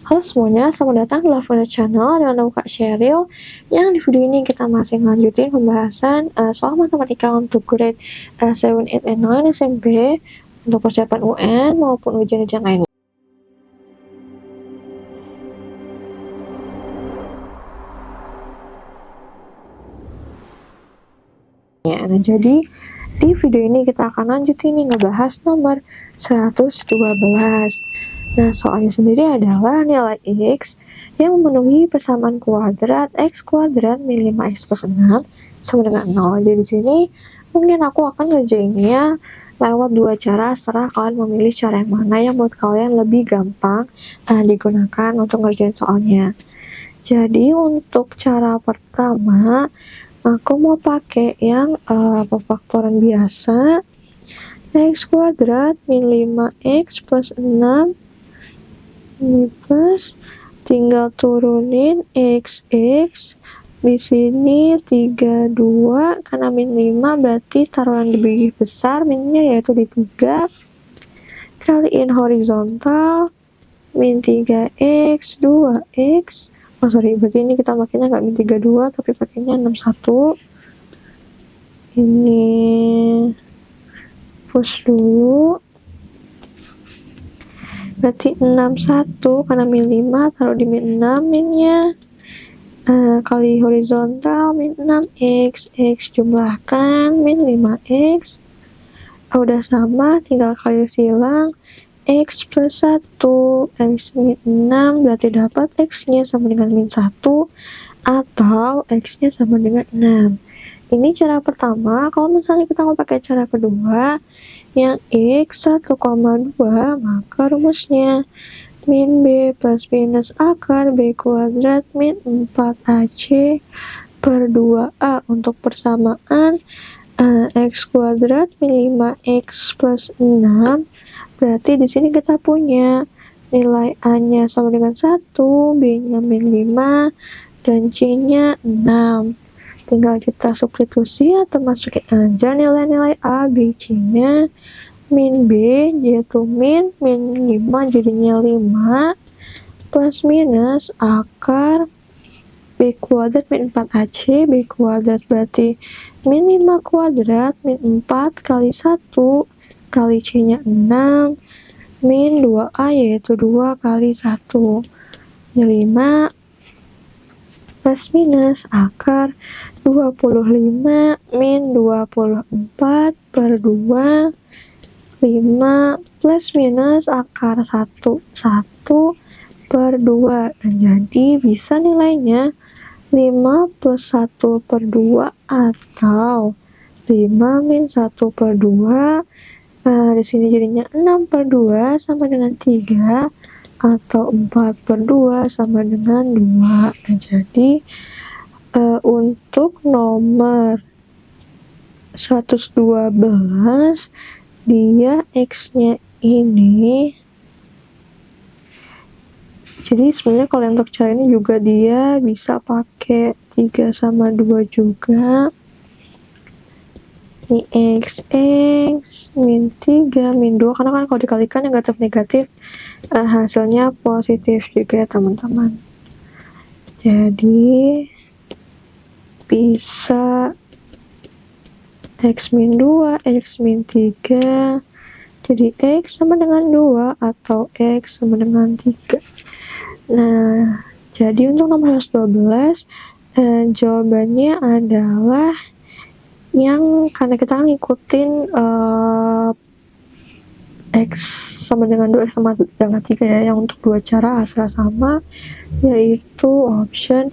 Halo semuanya, selamat datang di Lavender Channel dengan aku Kak Sheryl. Yang di video ini kita masih lanjutin pembahasan soal matematika untuk grade 7, 8, and 9 SMP untuk persiapan UN maupun ujian-ujian lainnya. Nah, jadi di video ini kita akan lanjutin nih ngebahas nomor 112. Nah, soalnya sendiri adalah nilai X yang memenuhi persamaan kuadrat X kuadrat min 5X plus 6 sama dengan 0. Jadi di sini mungkin aku akan ngerjainnya lewat dua cara, serah kalian memilih cara yang mana yang menurut kalian lebih gampang digunakan untuk ngerjain soalnya. Jadi untuk cara pertama, aku mau pakai yang pemfaktoran biasa. X kuadrat min 5X plus 6 ini plus, tinggal turunin XX di sini 32 karena min 5 berarti taruhan lebih besar minnya yaitu di 3 kaliin horizontal min 3x 2x berarti ini kita makanya nggak min 32 tapi pakainya 61. Ini push dulu berarti 61 karena min 5 taruh di min 6 minnya kali horizontal min 6x x jumlahkan min 5x udah sama tinggal kali silang x plus 1 x min 6 berarti dapat x nya sama dengan min 1 atau x nya sama dengan 6. Ini cara pertama. Kalau misalnya kita mau pakai cara kedua yang X 1,2, maka rumusnya min B plus minus akar B kuadrat min 4AC per 2A untuk persamaan X kuadrat min 5X plus 6. Berarti di sini kita punya nilai A-nya sama dengan 1, B-nya min 5, dan C-nya 6. Tinggal kita substitusi atau masukin aja nilai-nilai A, B, C-nya. Min B yaitu min 5 jadinya 5 plus minus akar B kuadrat min 4AC B kuadrat berarti min 5 kuadrat min 4 kali 1 kali C-nya 6 min 2A yaitu 2 kali 1 5 plus minus akar 25 min 24 per 2 5 plus minus akar 1 per 2 dan jadi bisa nilainya 5 plus 1 per 2 atau 5 min 1 per 2 di sini jadinya 6 per 2 sama dengan 3 atau 4 per 2 sama dengan 2 dan jadi untuk nomor 112 dia X-nya ini, jadi sebenarnya kalau untuk cara ini juga dia bisa pakai 3 sama 2 juga. Ini X min 3 min 2 karena kan kalau dikalikan negatif hasilnya positif juga ya teman-teman. Jadi bisa X min 2, X min 3 jadi X sama dengan 2 atau X sama dengan 3. Nah, jadi untuk nomor 112 jawabannya adalah yang karena kita ngikutin X sama dengan 2, X sama dengan 3 ya, yang untuk dua cara hasilnya sama, yaitu option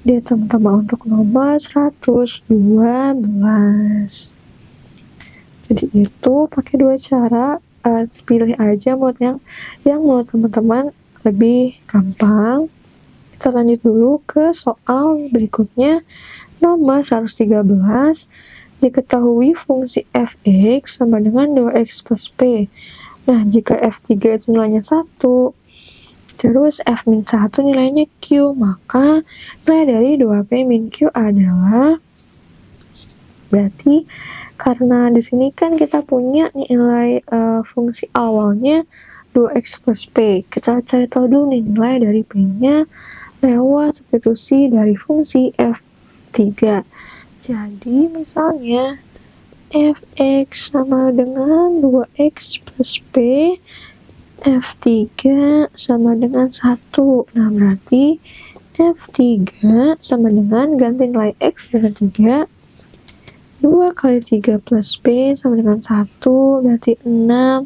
D teman-teman untuk nomor 112. Jadi itu pakai dua cara, pilih aja menurut yang menurut teman-teman lebih gampang. Kita lanjut dulu ke soal berikutnya, nomor 113. Diketahui fungsi f(x) sama dengan 2x plus p. Nah, jika f3 itu nilainya 1, terus f min 1 nilainya q, maka nilai dari 2p min q adalah, berarti karena di sini kan kita punya nilai fungsi awalnya 2x plus P. Kita cari tahu dulu nih nilai dari P-nya lewat substitusi dari fungsi F3. Jadi misalnya Fx sama dengan 2x plus P, F3 sama dengan 1. Nah, berarti F3 sama dengan, ganti nilai X dengan 3, 2 kali 3 plus P sama dengan 1, berarti 6,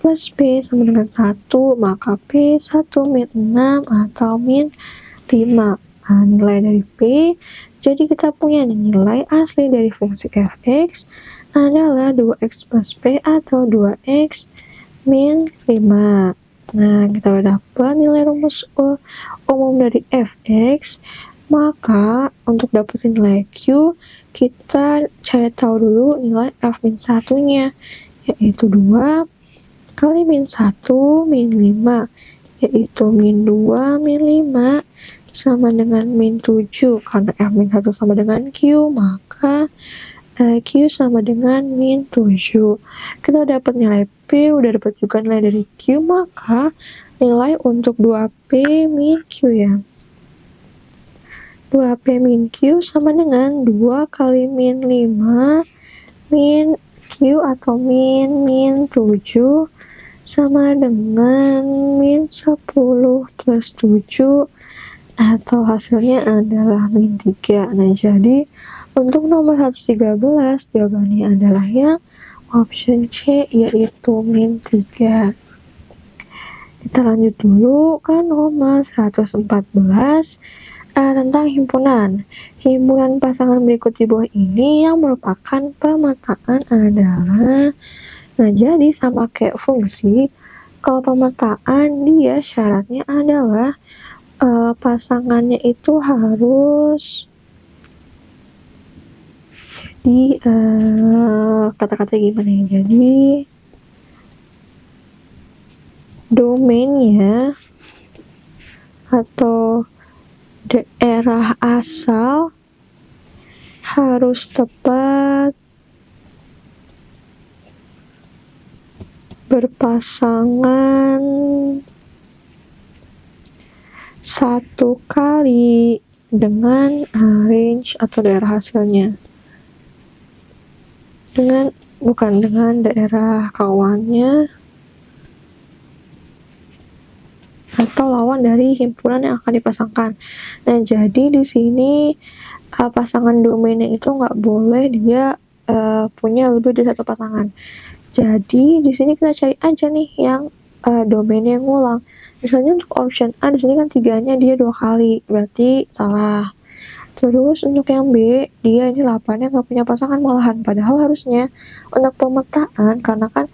plus P sama dengan 1, maka P 1 min 6 atau min 5. Nah, nilai dari P, jadi kita punya nilai asli dari fungsi Fx adalah 2x plus P atau 2x min 5. Nah, kita udah dapat nilai rumus umum dari Fx. Maka untuk dapetin nilai Q, kita cari tahu dulu nilai F min 1-nya, yaitu 2 kali min 1 min 5, yaitu min 2 min 5 sama dengan min 7. Karena F min 1 sama dengan Q, maka Q sama dengan min 7. Kita dapat nilai P, udah dapat juga nilai dari Q, maka nilai untuk 2P min Q ya. 2P min Q sama dengan 2 kali min 5 min Q atau min 7 sama dengan min 10 plus 7 atau hasilnya adalah min 3. Nah, jadi untuk nomor 113 jawabannya adalah yang option C, yaitu min 3. Kita lanjut dulu ke nomor 114 tentang himpunan. Himpunan pasangan berikut di bawah ini yang merupakan pemetaan adalah, nah jadi sama kayak fungsi, kalau pemetaan dia syaratnya adalah pasangannya itu harus di kata-kata gimana ya, jadi domainnya atau daerah asal harus tepat berpasangan 1 kali dengan range atau daerah hasilnya, bukan dengan daerah kawannya atau lawan dari himpunan yang akan dipasangkan. Nah, jadi di sini pasangan domainnya itu nggak boleh dia punya lebih dari satu pasangan. Jadi di sini kita cari aja nih yang domainnya yang ngulang. Misalnya untuk option A di sini kan 3-nya dia 2 kali, berarti salah. Terus untuk yang B, dia ini 8-nya nggak punya pasangan malahan, padahal harusnya untuk pemetaan, karena kan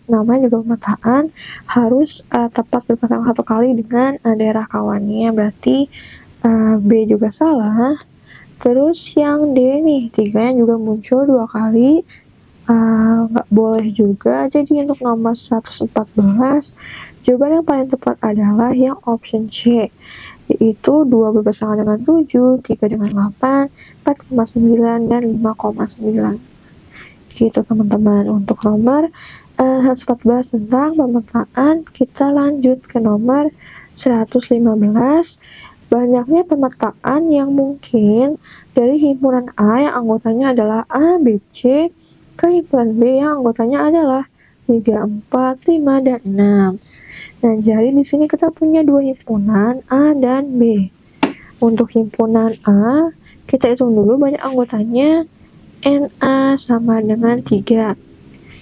namanya juga pemetaan, harus tepat berpasangan 1 kali dengan daerah kawannya, berarti B juga salah. Terus yang D nih, 3-nya juga muncul 2 kali, nggak boleh juga. Jadi untuk nomor 114, jawaban yang paling tepat adalah yang option C, yaitu 2 berpasangan dengan 7, 3 dengan 8, 4,9, dan 5,9. Gitu teman-teman untuk nomor 114 tentang pemetaan. Kita lanjut ke nomor 115. Banyaknya pemetaan yang mungkin dari himpunan A yang anggotanya adalah A, B, C ke himpunan B yang anggotanya adalah 3, 4, 5, dan 6. Nah, jadi di sini kita punya 2 himpunan A dan B. Untuk himpunan A, kita hitung dulu banyak anggotanya. NA sama dengan 3.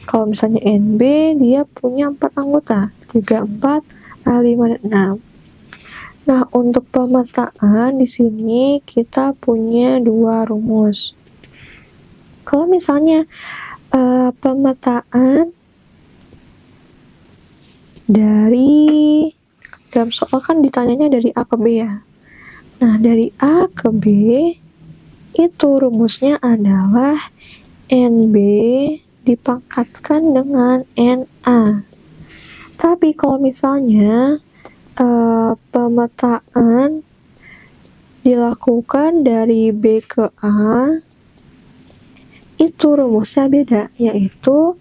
Kalau misalnya NB, dia punya 4 anggota, 3, 4, 5, dan 6. Nah, untuk pemetaan di sini kita punya 2 rumus. Kalau misalnya pemetaan dari dalam soal kan ditanyanya dari A ke B ya. Nah, dari A ke B itu rumusnya adalah NB dipangkatkan dengan NA. Tapi kalau misalnya pemetaan dilakukan dari B ke A, itu rumusnya beda, yaitu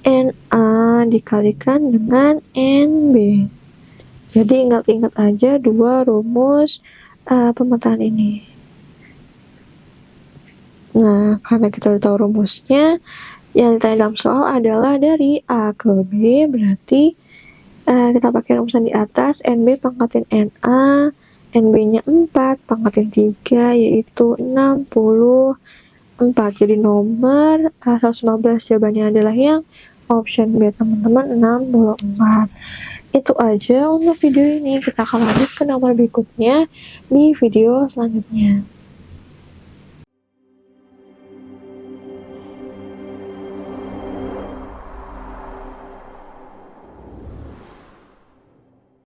NA dikalikan dengan NB. Jadi ingat-ingat aja dua rumus pemetaan ini. Nah, karena kita udah tahu rumusnya, yang ditanya dalam soal adalah dari A ke B, berarti kita pakai rumusan di atas, NB pangkatin NA, NB-nya 4, pangkatin 3, yaitu 64. Jadi nomor 115 jawabannya adalah yang option B, teman-teman, 64. Itu aja untuk video ini. Kita akan lanjut ke nomor berikutnya di video selanjutnya.